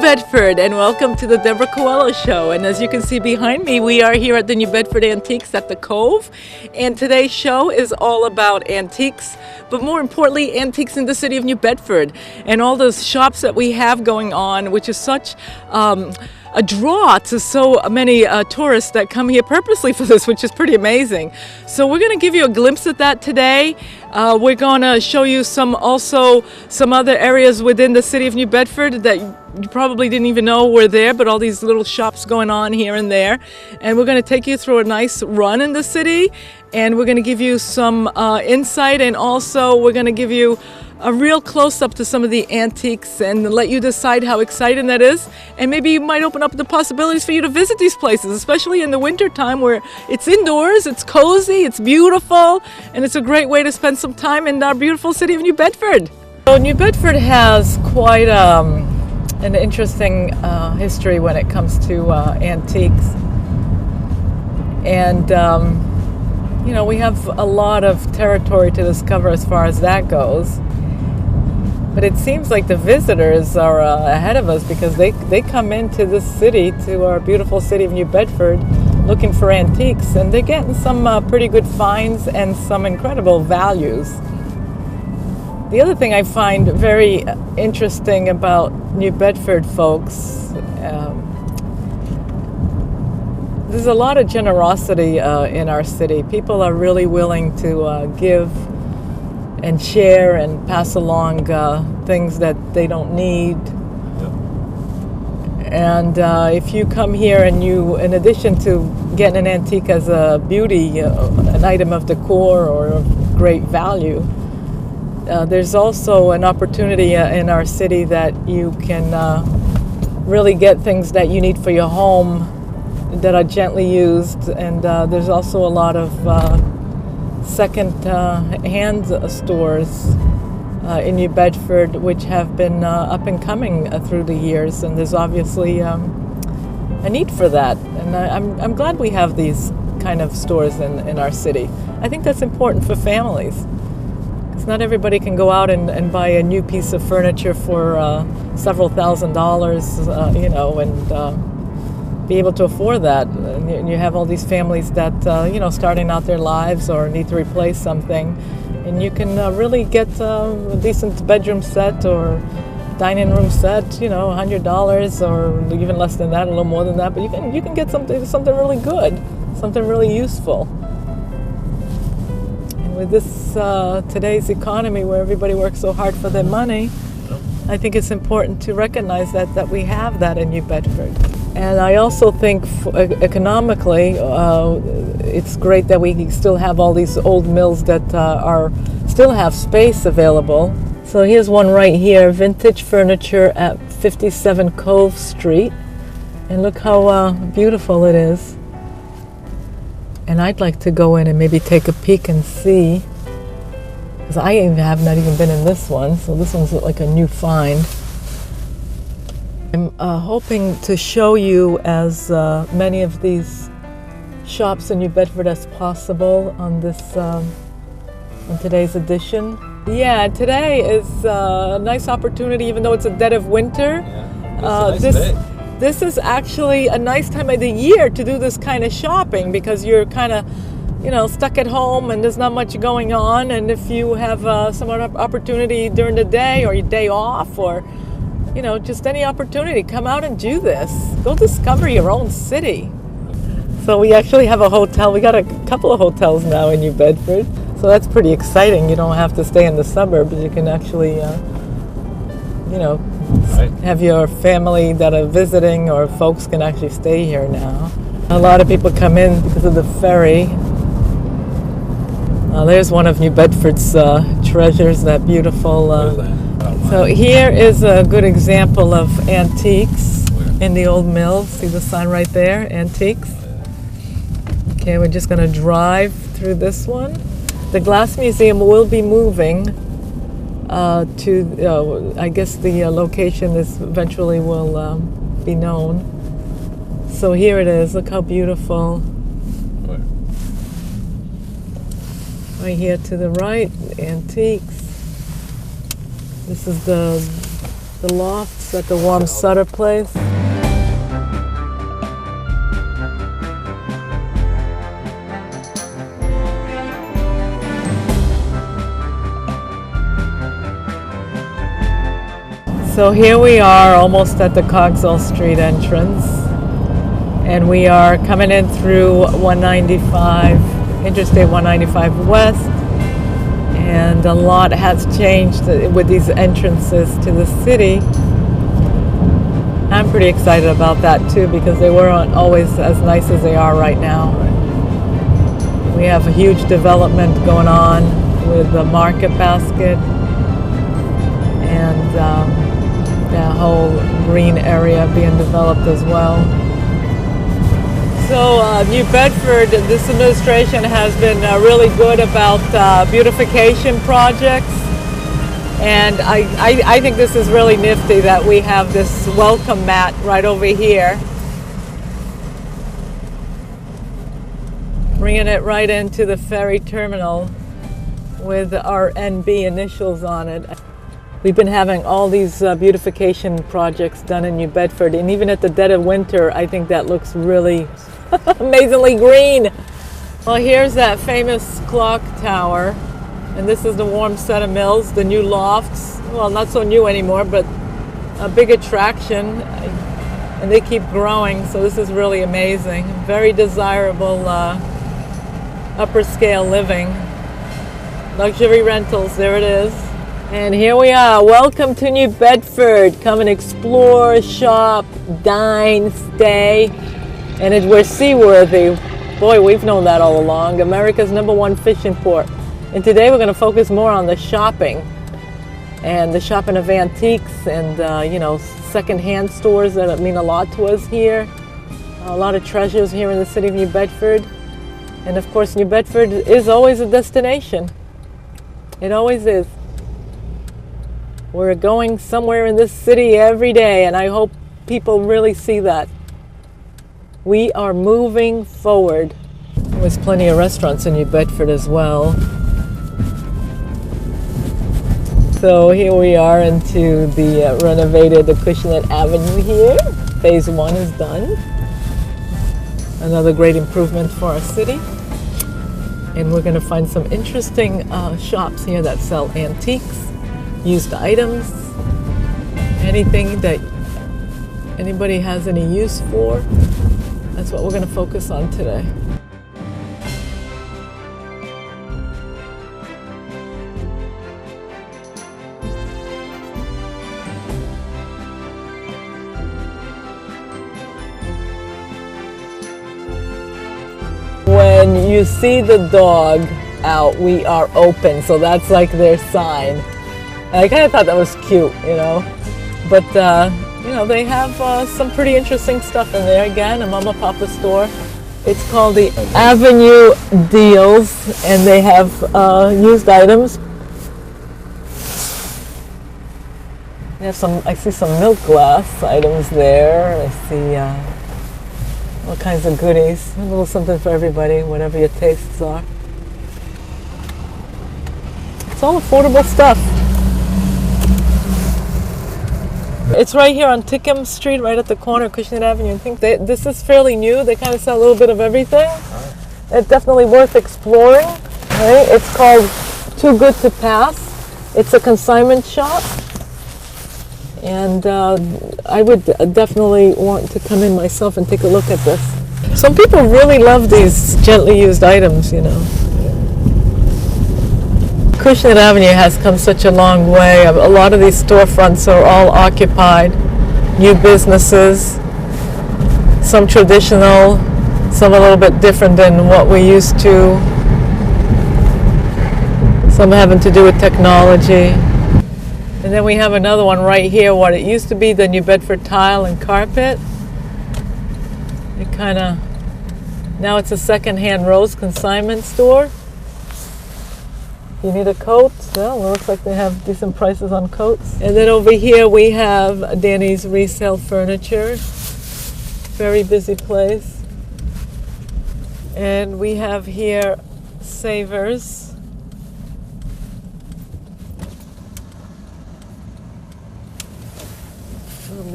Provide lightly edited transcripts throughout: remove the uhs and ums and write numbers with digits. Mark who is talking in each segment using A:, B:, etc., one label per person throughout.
A: Bedford, and welcome to the Debora Coelho Show. And as you can see behind me, we are here at the New Bedford Antiques at the Cove. And today's show is all about antiques, but more importantly, antiques in the city of New Bedford and all those shops that we have going on, which is such a draw to so many tourists that come here purposely for this, which is pretty amazing. So we're going to give you a glimpse of that today. We're going to show you some other areas within the city of New Bedford that you probably didn't even know were there, but all these little shops going on here and there. And we're going to take you through a nice run in the city, and we're going to give you some insight, and also we're going to give you a real close-up to some of the antiques and let you decide how exciting that is. And maybe you might open up the possibilities for you to visit these places, especially in the winter time where it's indoors, it's cozy, it's beautiful, and it's a great way to spend some time in our beautiful city of New Bedford. So New Bedford has quite an interesting history when it comes to antiques. And you know, we have a lot of territory to discover as far as that goes. But it seems like the visitors are ahead of us because they come into this city, to our beautiful city of New Bedford, looking for antiques, and they're getting some pretty good finds and some incredible values. The other thing I find very interesting about New Bedford folks, there's a lot of generosity in our city. People are really willing to give and share and pass along things that they don't need. Yep. And if you come here and you, in addition to getting an antique as a beauty, an item of decor or of great value, there's also an opportunity in our city that you can really get things that you need for your home that are gently used. And there's also a lot of second-hand stores in New Bedford, which have been up and coming through the years, and there's obviously a need for that. And I'm glad we have these kind of stores in our city. I think that's important for families, because not everybody can go out and buy a new piece of furniture for several $1,000s, you know, and be able to afford that. And you have all these families that you know, starting out their lives or need to replace something, and you can really get a decent bedroom set or dining room set, you know, $100 or even less than that, a little more than that, but you can get something really good, something really useful. And with this today's economy where everybody works so hard for their money, I think it's important to recognize that we have that in New Bedford. And I also think economically, it's great that we still have all these old mills that still have space available. So here's one right here, vintage furniture at 57 Cove Street. And look how beautiful it is. And I'd like to go in and maybe take a peek and see, because I have not even been in this one, so this one's like a new find. I'm hoping to show you as many of these shops in New Bedford as possible on this on today's edition. Yeah, today is a nice opportunity, even though it's a dead of winter.
B: Yeah,
A: this is actually a nice time of the year to do this kind of shopping, because you're kind of, you know, stuck at home and there's not much going on. And if you have some opportunity during the day or your day off, or you know, just any opportunity, come out and do this. Go discover your own city. So we actually have a hotel. We got a couple of hotels now in New Bedford. So that's pretty exciting. You don't have to stay in the suburbs. You can actually, you know, have your family that are visiting, or folks can actually stay here now. A lot of people come in because of the ferry. There's one of New Bedford's treasures, that beautiful... So here is a good example of antiques in the old mills. See the sign right there, antiques. Okay, we're just going to drive through this one. The Glass Museum will be moving to, I guess the location is eventually will be known. So here it is. Look how beautiful. Right here to the right, antiques. This is the The lofts at the Warm Sutter place. So here we are almost at the Cogswell Street entrance, and we are coming in through 195, Interstate 195 West, and a lot has changed with these entrances to the city. I'm pretty excited about that too, because they weren't always as nice as they are right now. We have a huge development going on with the Market Basket and that whole green area being developed as well. So New Bedford, this administration has been really good about beautification projects, and I think this is really nifty that we have this welcome mat right over here, bringing it right into the ferry terminal with our NB initials on it. We've been having all these beautification projects done in New Bedford, and even at the dead of winter, I think that looks really amazingly green. Well, here's that famous clock tower, and this is the Warm Sutter Mills, the new lofts. Well, not so new anymore, but a big attraction, and they keep growing, so this is really amazing. Very desirable upper scale living. Luxury rentals, there it is. And here we are. Welcome to New Bedford. Come and explore, shop, dine, stay. And we're seaworthy. Boy, we've known that all along. America's #1 fishing port. And today we're going to focus more on the shopping. And the shopping of antiques and, secondhand stores that mean a lot to us here. A lot of treasures here in the city of New Bedford. And of course, New Bedford is always a destination. It always is. We're going somewhere in this city every day, and I hope people really see that. We are moving forward. There's plenty of restaurants in New Bedford as well. So here we are into the renovated Acushnet Avenue here. Phase 1 is done. Another great improvement for our city. And we're going to find some interesting shops here that sell antiques, used items, anything that anybody has any use for. That's what we're going to focus on today. When you see the dog out, we are open, so that's like their sign. I kind of thought that was cute, but they have some pretty interesting stuff in there. Again, a Mama Papa store. It's called the Avenue Deals, and they have used items. They have I see some milk glass items there. I see all kinds of goodies. A little something for everybody, whatever your tastes are. It's all affordable stuff. It's right here on Tickham Street, right at the corner of Acushnet Avenue. I think this is fairly new. They kind of sell a little bit of everything. It's definitely worth exploring. Right? It's called Too Good to Pass. It's a consignment shop. And I would definitely want to come in myself and take a look at this. Some people really love these gently used items, Acushnet Avenue has come such a long way. A lot of these storefronts are all occupied. New businesses, some traditional, some a little bit different than what we used to. Some having to do with technology. And then we have another one right here, what it used to be the New Bedford Tile and Carpet. It now it's a second-hand rose consignment store. You need a coat? Well, it looks like they have decent prices on coats. And then over here we have Danny's Resale Furniture. Very busy place. And we have here Savers.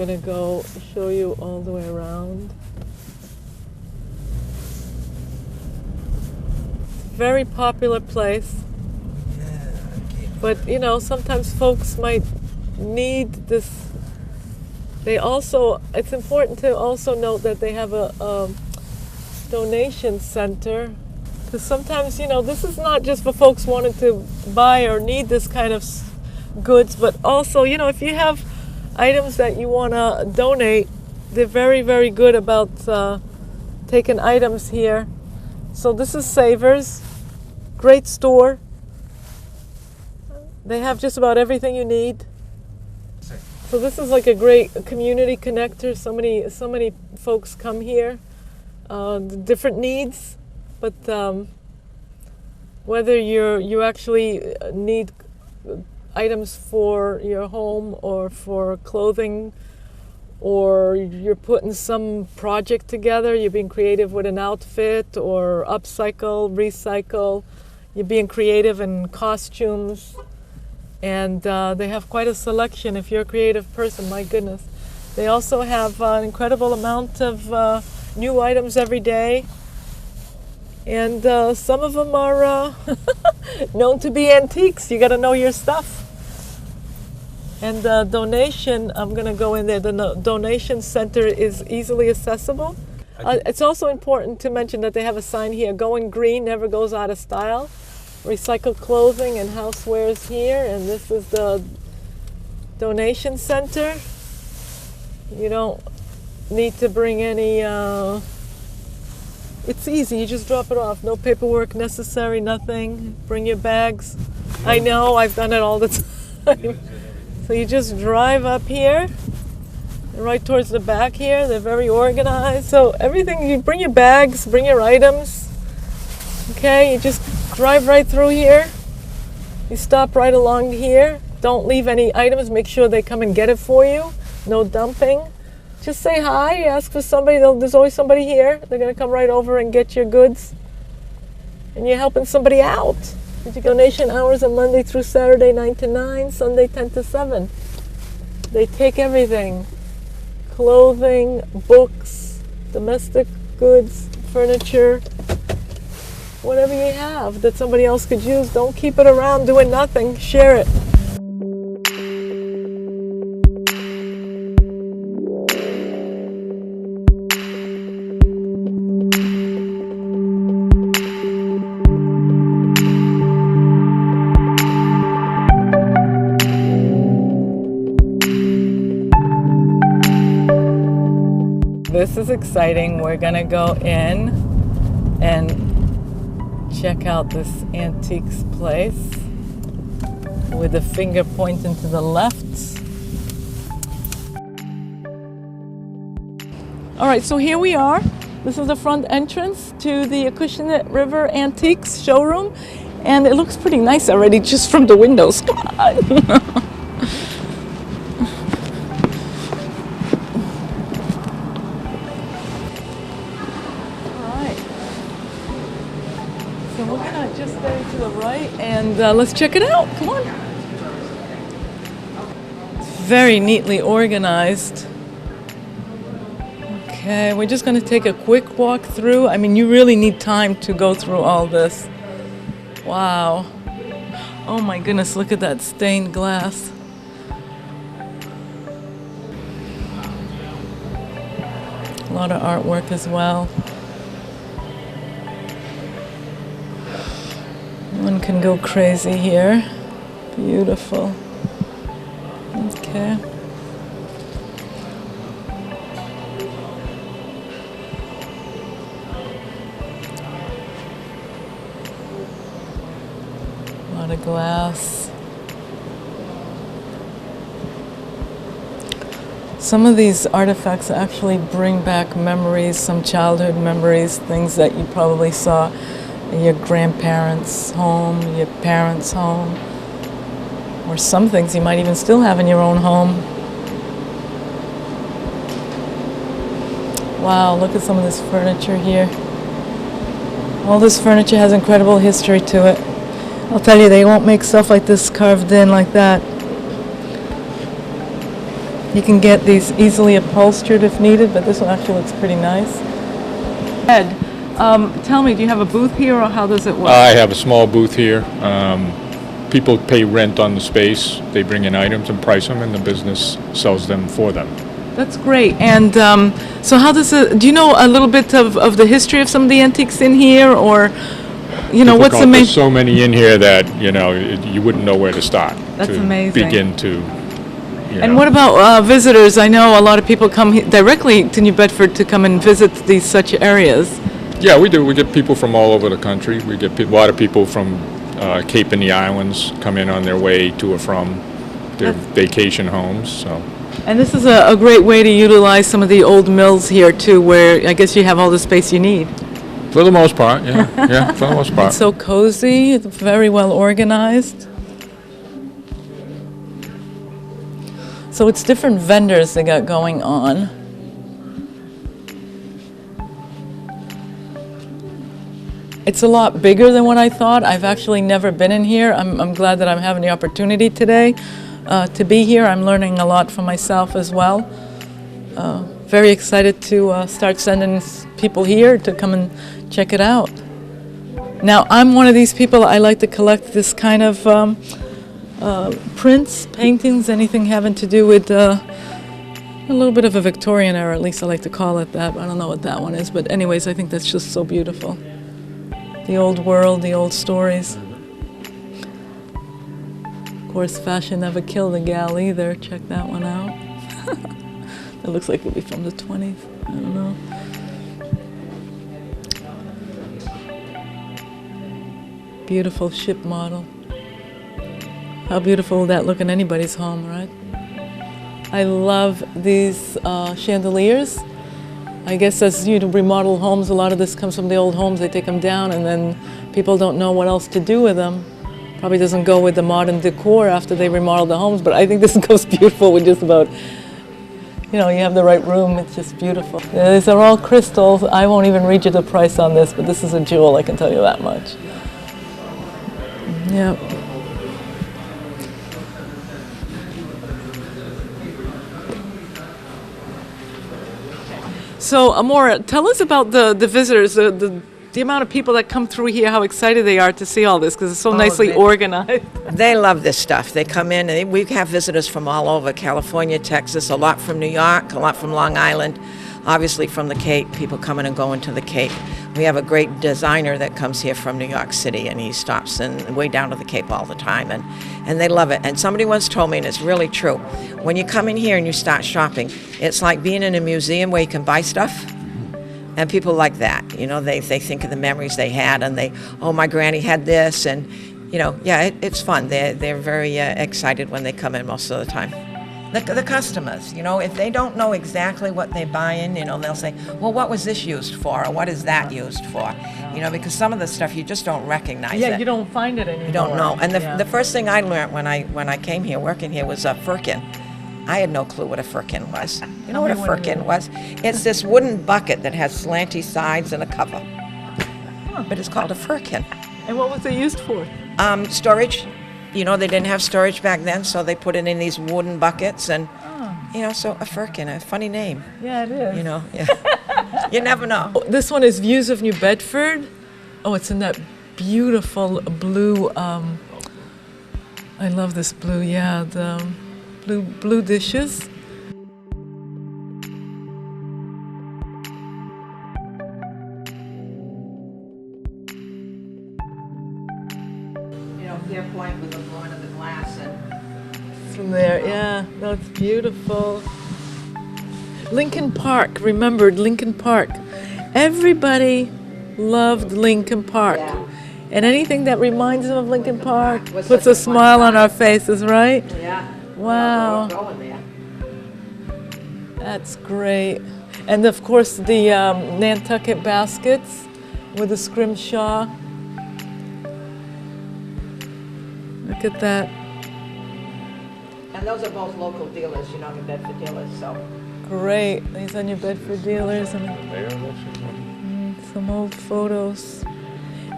A: gonna go show you all the way around. Very popular place. But you know, sometimes folks might need this. It's important to also note that they have a donation center. Because sometimes, you know, this is not just for folks wanting to buy or need this kind of goods, but also, you know, if you have items that you want to donate, they're very, very good about taking items here. So this is Savers, great store. They have just about everything you need. So this is like a great community connector. So many folks come here, different needs. But whether you actually need items for your home or for clothing, or you're putting some project together, you're being creative with an outfit or upcycle, recycle, you're being creative in costumes. And they have quite a selection. If you're a creative person, my goodness. They also have an incredible amount of new items every day. And some of them are known to be antiques. You got to know your stuff. And the donation, I'm going to go in there. The donation center is easily accessible. It's also important to mention that they have a sign here, going green never goes out of style. Recycled clothing and housewares here. And this is the donation center. You don't need to bring any... It's easy, you just drop it off. No paperwork necessary, nothing. Bring your bags. I know, I've done it all the time. So you just drive up here, right towards the back here. They're very organized. So everything, you bring your bags, bring your items. Okay, you just drive right through here. You stop right along here. Don't leave any items. Make sure they come and get it for you. No dumping. Just say hi, ask for somebody. There's always somebody here. They're going to come right over and get your goods. And you're helping somebody out. Donation hours are Monday through Saturday, 9 to 9, Sunday, 10 to 7. They take everything. Clothing, books, domestic goods, furniture, whatever you have that somebody else could use. Don't keep it around doing nothing. Share it. This is exciting. We're gonna go in and check out this antiques place with the finger pointing to the left. All right, so here we are. This is the front entrance to the Acushnet River Antiques showroom, and it looks pretty nice already just from the windows. Come on. Just there to the right, and let's check it out. Come on. It's very neatly organized. Okay, we're just going to take a quick walk through. I mean, you really need time to go through all this. Wow. Oh my goodness, look at that stained glass. A lot of artwork as well. One can go crazy here. Beautiful. Okay. A lot of glass. Some of these artifacts actually bring back memories, some childhood memories, things that you probably saw in your grandparents' home, your parents' home, or some things you might even still have in your own home. Wow, look at some of this furniture here. All this furniture has incredible history to it. I'll tell you, they won't make stuff like this carved in like that. You can get these easily upholstered if needed, but this one actually looks pretty nice. Ed, tell me, do you have a booth here, or how does it work?
B: I have a small booth here. People pay rent on the space. They bring in items and price them, and the business sells them for them.
A: That's great. And so how does it, do you know a little bit of the history of some of the antiques in here, or, you know, what's the main...
B: There's so many in here that, you know, you wouldn't know where to start.
A: That's
B: to
A: amazing.
B: Begin to, you
A: And
B: know.
A: what about visitors? I know a lot of people come directly to New Bedford to come and visit these such areas.
B: Yeah, we do. We get people from all over the country. We get a lot of people from Cape and the Islands come in on their way to or from their vacation homes. So.
A: And this is a great way to utilize some of the old mills here too, where I guess you have all the space you need.
B: For the most part, yeah. Yeah, for the most part.
A: It's so cozy, it's very well organized. So it's different vendors they got going on. It's a lot bigger than what I thought. I've actually never been in here. I'm glad that I'm having the opportunity today to be here. I'm learning a lot for myself as well. Very excited to start sending people here to come and check it out. Now, I'm one of these people, I like to collect this kind of prints, paintings, anything having to do with a little bit of a Victorian era, at least I like to call it that. I don't know what that one is, but anyways, I think that's just so beautiful. The old world, the old stories. Of course, fashion never killed a gal either. Check that one out. It looks like it'll be from the 20s. I don't know. Beautiful ship model. How beautiful will that look in anybody's home, right? I love these chandeliers. I guess as you remodel homes, a lot of this comes from the old homes. They take them down and then people don't know what else to do with them. Probably doesn't go with the modern decor after they remodel the homes, but I think this goes beautiful with just about, you know, you have the right room, it's just beautiful. These are all crystals. I won't even read you the price on this, but this is a jewel, I can tell you that much. Yep. So, Amora, tell us about the visitors, the amount of people that come through here, how excited they are to see all this, because it's so nicely organized.
C: They love this stuff. They come in, and we have visitors from all over, California, Texas, a lot from New York, a lot from Long Island, obviously from the Cape, people coming and going to the Cape. We have a great designer that comes here from New York City, and he stops way down to the Cape all the time, and they love it. And somebody once told me, and it's really true, when you come in here and you start shopping, it's like being in a museum where you can buy stuff. And people like that, you know, they think of the memories they had, and oh, my granny had this, and, you know, yeah, it's fun. They're very excited when they come in most of the time. The customers, you know, if they don't know exactly what they're buying, you know, they'll say, well, what was this used for, or what is that used for? You know, because some of the stuff you just don't recognize.
A: Yeah, you don't find it anymore.
C: You don't know. And the first thing I learned when I came here, working here, was a firkin. I had no clue what a firkin was. You know what a firkin was? It's this wooden bucket that has slanty sides and a cover. But it's called a firkin.
A: And what was it used for?
C: Storage. You know, they didn't have storage back then, so they put it in these wooden buckets, and, you know, so a firkin, a funny name.
A: Yeah, it is.
C: You know, yeah. You never know.
A: This one is Views of New Bedford. Oh, it's in that beautiful blue, I love this blue, yeah, the blue dishes.
C: You know, Fair Point with the blowing of the glass and
A: From there, yeah, that's beautiful. Lincoln Park, remembered Lincoln Park. Everybody loved Lincoln Park.
C: Yeah.
A: And anything that reminds them of Lincoln Park
C: Was
A: puts
C: such
A: a smile on our faces, right?
C: yeah.
A: Wow.
C: Going there.
A: That's great. And of course the Nantucket baskets with the scrimshaw. Look at that.
C: And those are both local dealers, you know, the Bedford dealers, so.
A: Great. These are New Bedford dealers and some old photos.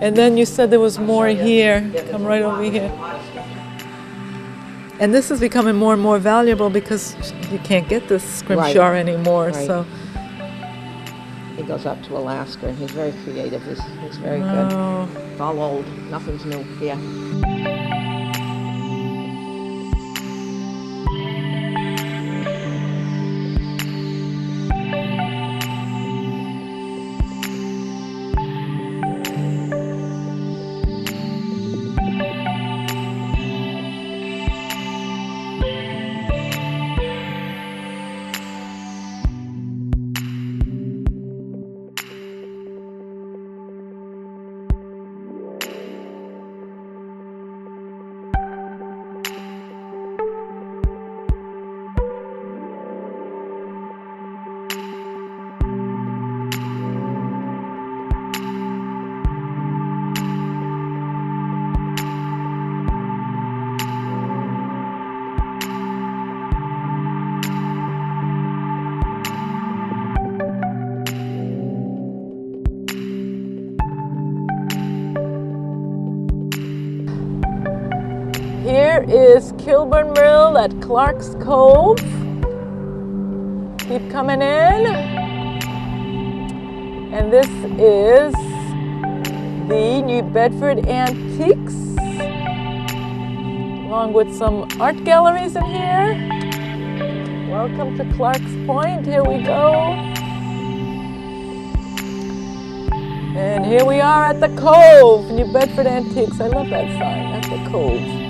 A: And then you said there was more here. Come right over here. And this is becoming more and more valuable because you can't get this scrimshaw anymore.
C: Right.
A: So,
C: He goes up to Alaska, and he's very creative. He's very
A: oh.
C: good. It's all old. Nothing's new here.
A: Here is Kilburn Mill at Clark's Cove. Keep coming in. And this is the New Bedford Antiques, along with some art galleries in here. Welcome to Clark's Point. Here we go. And here we are at the Cove, New Bedford Antiques. I love that sign, that's the Cove.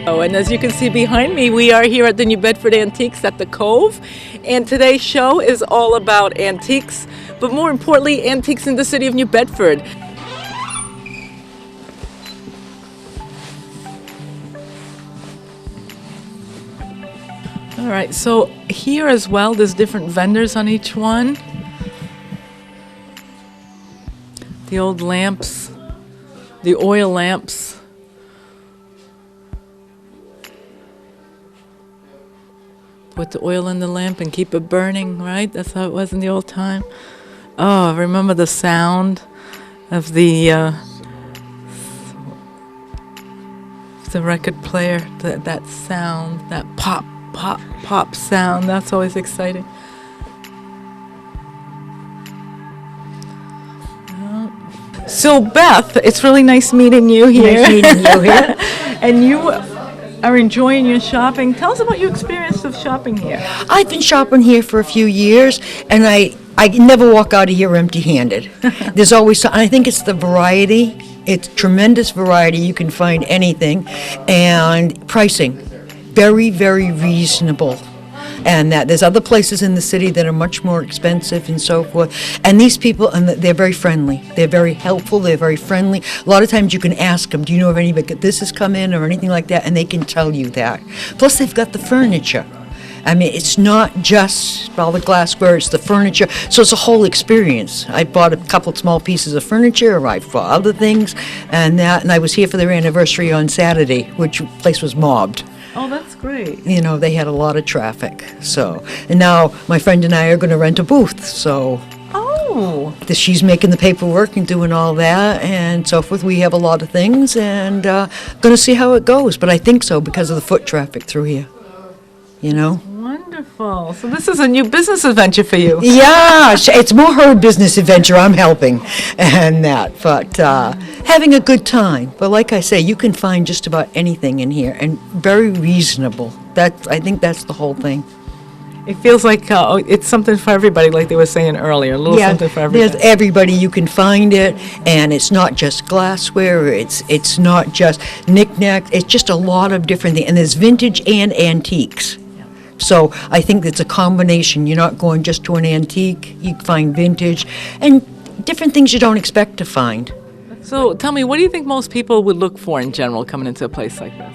A: Oh, and as you can see behind me, we are here at the New Bedford Antiques at the Cove. And today's show is all about antiques, but more importantly, antiques in the city of New Bedford. All right, so here as well, there's different vendors on each one. The old lamps, the oil lamps. Put the oil in the lamp and keep it burning, right? That's how it was in the old time. Oh, I remember the sound of the record player, that sound, that pop, pop, pop sound. That's always exciting. So Beth, it's really nice meeting you here.
D: Nice meeting you here.
A: And you are enjoying your shopping. Tell us about your experience of shopping here.
D: I've been shopping here for a few years, and I never walk out of here empty-handed. There's always, I think it's the variety. It's tremendous variety. You can find anything. And pricing, very, very reasonable. And that there's other places in the city that are much more expensive and so forth. And these people, and they're very friendly. They're very helpful. They're very friendly. A lot of times you can ask them, do you know if anybody this has come in or anything like that? And they can tell you that. Plus they've got the furniture. I mean, it's not just all the glassware, it's the furniture. So it's a whole experience. I bought a couple small pieces of furniture, I bought other things, and I was here for their anniversary on Saturday, which place was mobbed.
A: Oh, that's great.
D: You know, they had a lot of traffic. So, and now my friend and I are going to rent a booth. So, she's making the paperwork and doing all that and so forth. We have a lot of things and going to see how it goes. But I think so because of the foot traffic through here. You know?
A: Wonderful. So this is a new business adventure for you.
D: Yeah, it's more her business adventure. I'm helping and that, but having a good time. But like I say, you can find just about anything in here and very reasonable. I think that's the whole thing.
A: It feels like it's something for everybody, like they were saying earlier, a little something for everybody.
D: There's everybody. You can find it, and it's not just glassware. It's not just knickknacks. It's just a lot of different things, and there's vintage and antiques. So I think it's a combination. You're not going just to an antique. You find vintage and different things you don't expect to find.
A: So tell me, what do you think most people would look for in general coming into a place like this?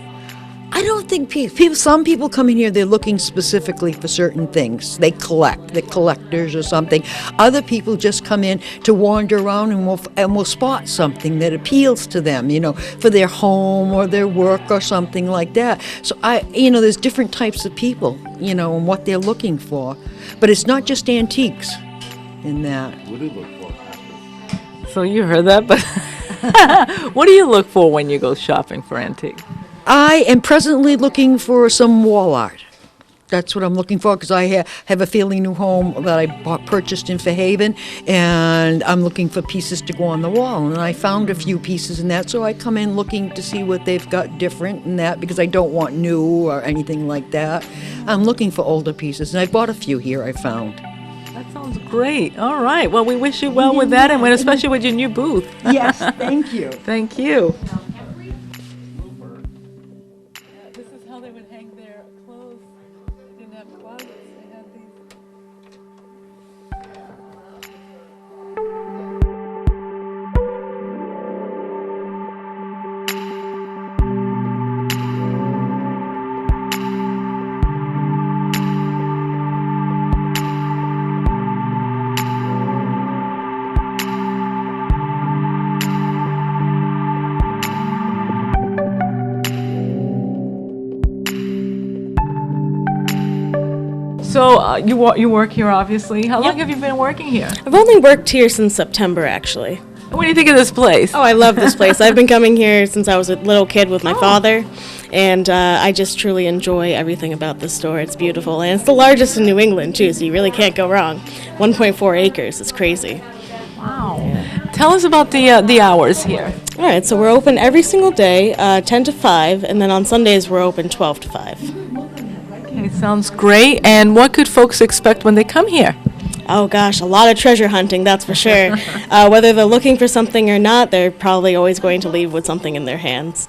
D: I don't think people. Some people come in here, they're looking specifically for certain things. They collect. They're collectors or something. Other people just come in to wander around and will spot something that appeals to them, you know, for their home or their work or something like that. So there's different types of people, you know, and what they're looking for. But it's not just antiques in that.
E: What do you look for?
A: So you heard that, but what do you look for when you go shopping for antiques?
D: I am presently looking for some wall art. That's what I'm looking for, because I have a fairly new home that I purchased in Fairhaven, and I'm looking for pieces to go on the wall. And I found a few pieces in that, so I come in looking to see what they've got different in that, because I don't want new or anything like that. I'm looking for older pieces, and I bought a few here I found.
A: That sounds great. All right. Well, we wish you well with that, and especially with your new booth.
D: Yes, thank you.
A: Thank you. This is how they would hang their clothes. They didn't have closets. They had these. So you work here, obviously. How long have you been working here?
E: I've only worked here since September, actually.
A: What do you think of this place?
E: Oh, I love this place. I've been coming here since I was a little kid with my father, and I just truly enjoy everything about this store. It's beautiful, and it's the largest in New England, too, so you really can't go wrong. 1.4 acres. It's crazy.
A: Wow. Tell us about the hours here.
E: All right, so we're open every single day, 10 to 5, and then on Sundays we're open 12 to 5.
A: Okay, sounds great. And what could folks expect when they come here?
E: Oh gosh, a lot of treasure hunting, that's for sure. Whether they're looking for something or not, they're probably always going to leave with something in their hands.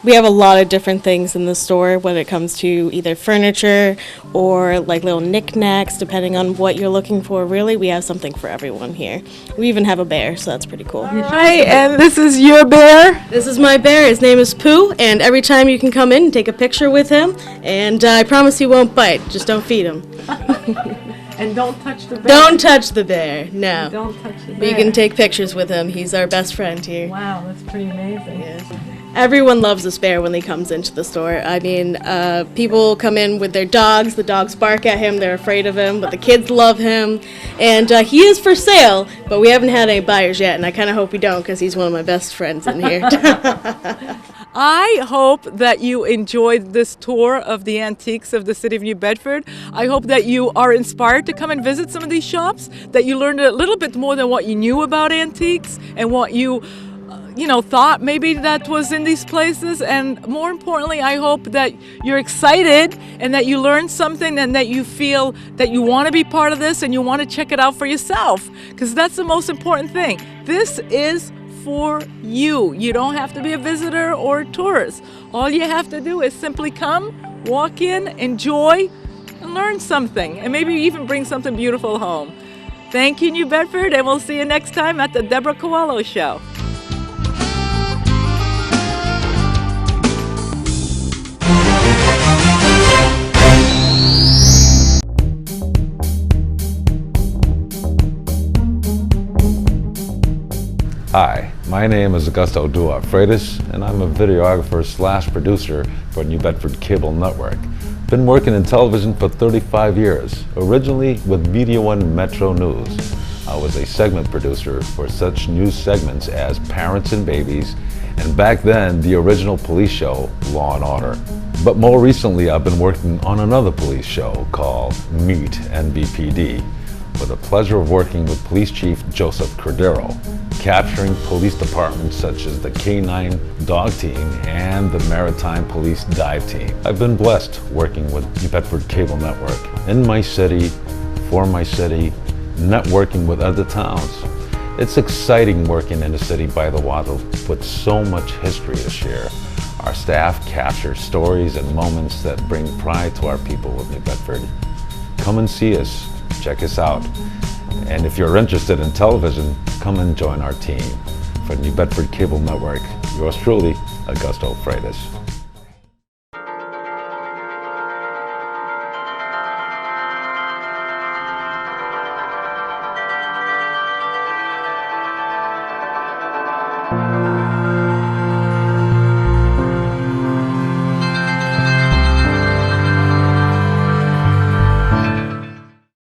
E: We have a lot of different things in the store, whether it comes to either furniture or like little knickknacks, depending on what you're looking for. Really, we have something for everyone here. We even have a bear, so that's pretty cool.
A: Hi, and this is your bear?
E: This is my bear. His name is Pooh, and every time you can come in and take a picture with him, and I promise he won't bite. Just don't feed him.
A: And don't touch the bear.
E: Don't touch the bear, no.
A: Don't touch the bear.
E: But you can take pictures with him. He's our best friend here.
A: Wow, that's pretty amazing.
E: Yes. Everyone loves this bear when he comes into the store. I mean, people come in with their dogs. The dogs bark at him. They're afraid of him, but the kids love him. And he is for sale, but we haven't had any buyers yet, and I kind of hope we don't because he's one of my best friends in here.
A: I hope that you enjoyed this tour of the antiques of the city of New Bedford. I hope that you are inspired to come and visit some of these shops, that you learned a little bit more than what you knew about antiques and what you thought maybe that was in these places. And more importantly, I hope that you're excited and that you learned something and that you feel that you want to be part of this and you want to check it out for yourself, because that's the most important thing. This is for you. You don't have to be a visitor or a tourist. All you have to do is simply come, walk in, enjoy, and learn something, and maybe even bring something beautiful home. Thank you, New Bedford, and we'll see you next time at the Debora Coelho Show.
F: Hi, my name is Augusto Dua Freitas, and I'm a videographer/producer for New Bedford Cable Network. Been working in television for 35 years, originally with Media One Metro News. I was a segment producer for such news segments as Parents and Babies, and back then, the original police show, Law and Order. But more recently, I've been working on another police show called Meet NBPD, with the pleasure of working with Police Chief Joseph Cordero, capturing police departments such as the K-9 Dog Team and the Maritime Police Dive Team. I've been blessed working with New Bedford Cable Network, in my city, for my city, networking with other towns. It's exciting working in a city by the water with so much history to share. Our staff captures stories and moments that bring pride to our people of New Bedford. Come and see us. Check us out. And if you're interested in television, come and join our team. For New Bedford Cable Network, yours truly, Augusto Freitas.